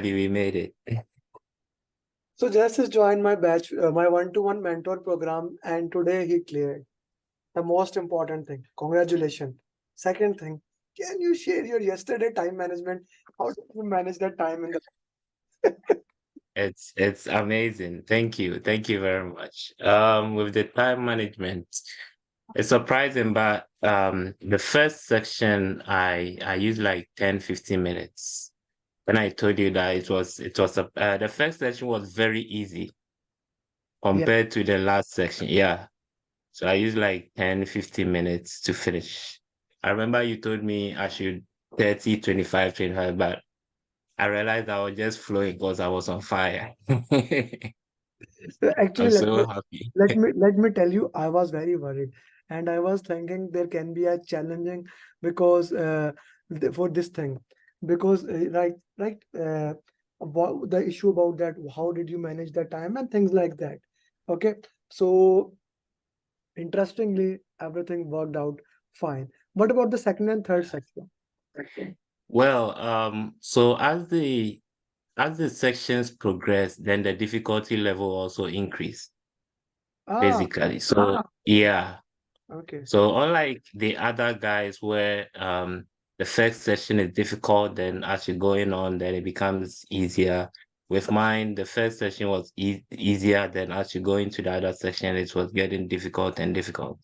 we made it. So Justice joined my batch, my one-to-one mentor program, and today he cleared. The most important thing. Congratulations. Second thing, can you share your yesterday time management? How did you manage that time in the It's amazing. Thank you very much. With the time management, it's surprising, but the first section I used like 10-15 minutes. When I told you that the first section was very easy yeah. compared to the last section. Yeah. So I used like 10-15 minutes to finish. I remember you told me I should 30, 25, 25, but I realized I was just flowing because I was on fire. Actually, I'm so happy. let me tell you, I was very worried, and I was thinking there can be a challenging because for this thing, because about the issue about that, how did you manage the time and things like that. Okay, so interestingly, everything worked out fine. What about the second and third section? Well, so as the sections progress, then the difficulty level also increase, Ah, basically. So yeah. okay. So unlike the other guys where the first session is difficult, then as you're going on, then it becomes easier. With mine, the first session was easier, then as you go into the other section, it was getting difficult and difficult.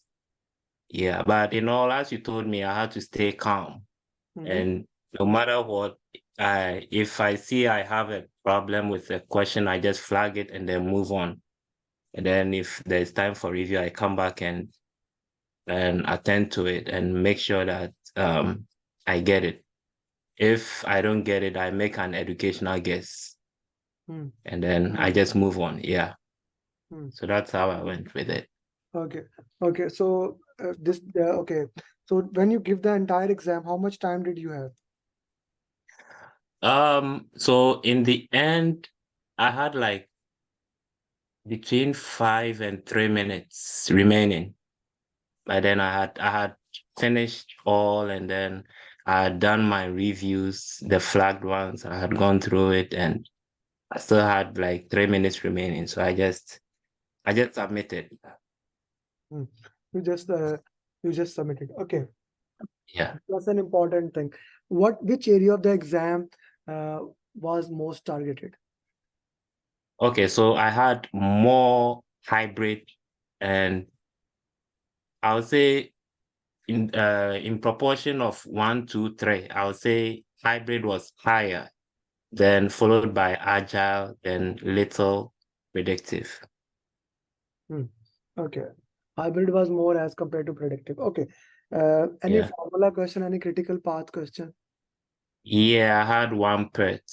Yeah, but in all, as you told me, I had to stay calm. Mm-hmm. And no matter what, if I see I have a problem with a question, I just flag it and then move on. And then if there's time for review, I come back and attend to it and make sure that I get it. If I don't get it, I make an educational guess and then I just move on. Yeah. Mm-hmm. So that's how I went with it. Okay. Okay. So okay. So when you give the entire exam, how much time did you have? So in the end, I had like between 5 and 3 minutes remaining. But then I had finished all and then I had done my reviews, the flagged ones. I had gone through it and I still had like 3 minutes remaining. So I just submitted. Hmm. You just uh, you just submitted. Okay. Yeah. That's an important thing. Which area of the exam uh, was most targeted? Okay, so I had more hybrid and I would say in proportion of 1, 2, 3, I would say hybrid was higher, then followed by agile, then little predictive. Hmm. Okay. Hybrid was more as compared to predictive. Okay. Any Yeah. formula question, any critical path question? Yeah, I had one pet.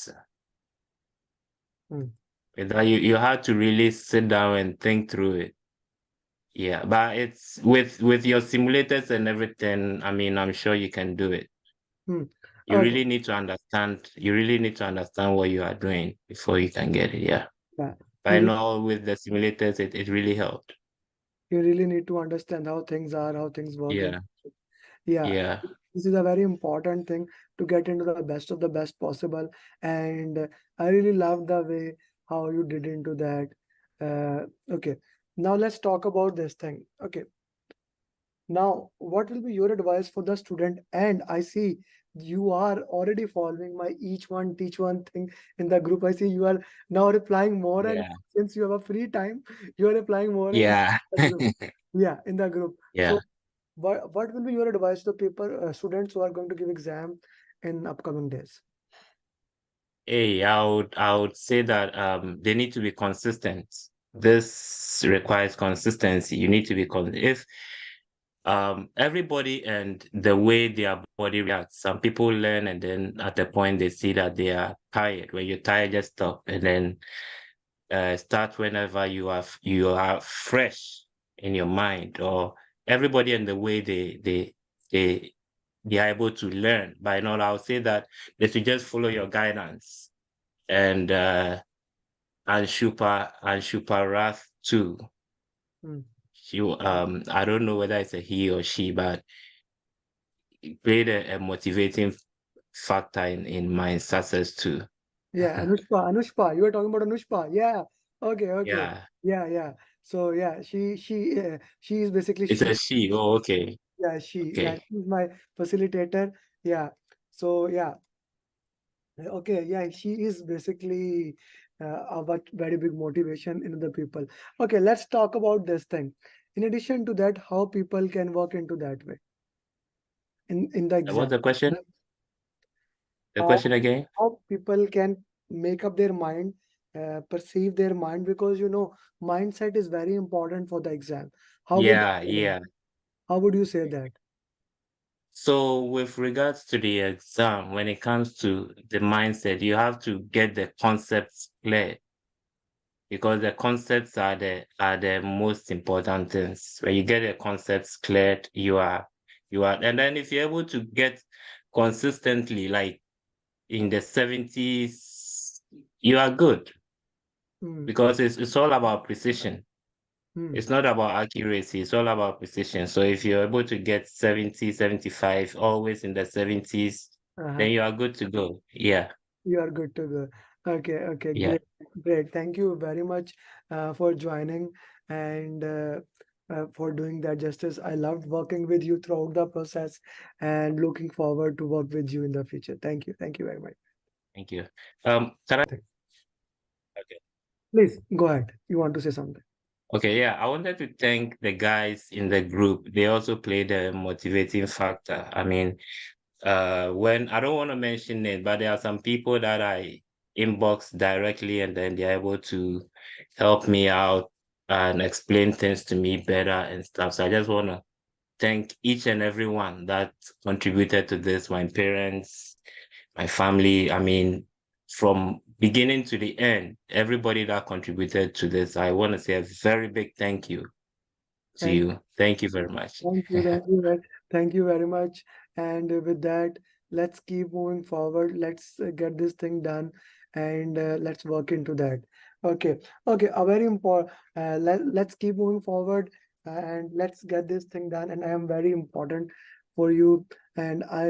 Hmm. That you had to really sit down and think through it. Yeah, but it's with your simulators and everything, I mean, I'm sure you can do it. Hmm. You Okay. really need to understand, you really need to understand what you are doing before you can get it. Yeah. Yeah. But I You know with the simulators, it really helped. you really need to understand how things are, how things work. Yeah. Yeah, Yeah. this is a very important thing to get into the best of the best possible. And I really love the way how you did into that. Okay, now let's talk about this thing. Okay, now what will be your advice for the student? And I see you are already following my each one teach one thing in the group. I see you are now replying more, and Yeah. since you have a free time, you are replying more in Yeah. the group. Yeah, in the group. Yeah. So what will be your advice to people, students who are going to give exam in upcoming days? Hey, I would say that they need to be consistent. This requires consistency. You need to be if everybody and the way their body reacts. Some people learn and then at the point they see that they are tired. When you're tired, just stop and then start whenever you are fresh in your mind. Or everybody and the way they they are able to learn. By now, I'll say that they should just follow your guidance and Shupa Wrath too. Hmm. She I don't know whether it's a he or she, but it played a motivating factor in my success too. Yeah, Anushpa. You were talking about Anushpa. Yeah. Okay, okay. Yeah, Yeah, yeah. So yeah, she is basically it's a she. she. Oh, okay, Yeah, okay. she's my facilitator. Yeah. So yeah, okay, yeah, she is basically a very big motivation in the people. Okay, let's talk about this thing. In addition to that, how people can work into that way in the What's exam. the question? The How question again? how people can make up their mind, perceive their mind, because mindset is very important for the exam. How would you Yeah, say that? yeah. How would you say that? So with regards to the exam, when it comes to the mindset, you have to get the concepts clear because the concepts are the most important things. When you get the concepts cleared, you are, and then if you're able to get consistently like in the 70s, you are good Hmm. because it's all about precision. Hmm. It's not about accuracy, it's all about precision. So if you're able to get 70, 75, always in the 70s, Uh-huh. then you are good to go. Yeah, You are good to go. Okay, okay, yeah. great, great. Thank you very much for joining and for doing that justice. I loved working with you throughout the process and looking forward to work with you in the future. Thank you. Thank you very much. Thank you. Can I? Okay. Please go ahead. You want to say something? Okay, yeah. I wanted to thank the guys in the group. They also played a motivating factor. I mean, when I don't want to mention it, but there are some people that I inbox directly and then they're able to help me out and explain things to me better and stuff. So I just want to thank each and everyone that contributed to this, my parents, my family. I mean, from beginning to the end, everybody that contributed to this, I want to say a very big thank you to Thank you. Thank you very much. Thank you, thank you very much. And with that, let's keep moving forward. Let's get this thing done, and let's work into that. Okay, okay. A very important. Let's keep moving forward, and let's get this thing done. And I am very important for you, and I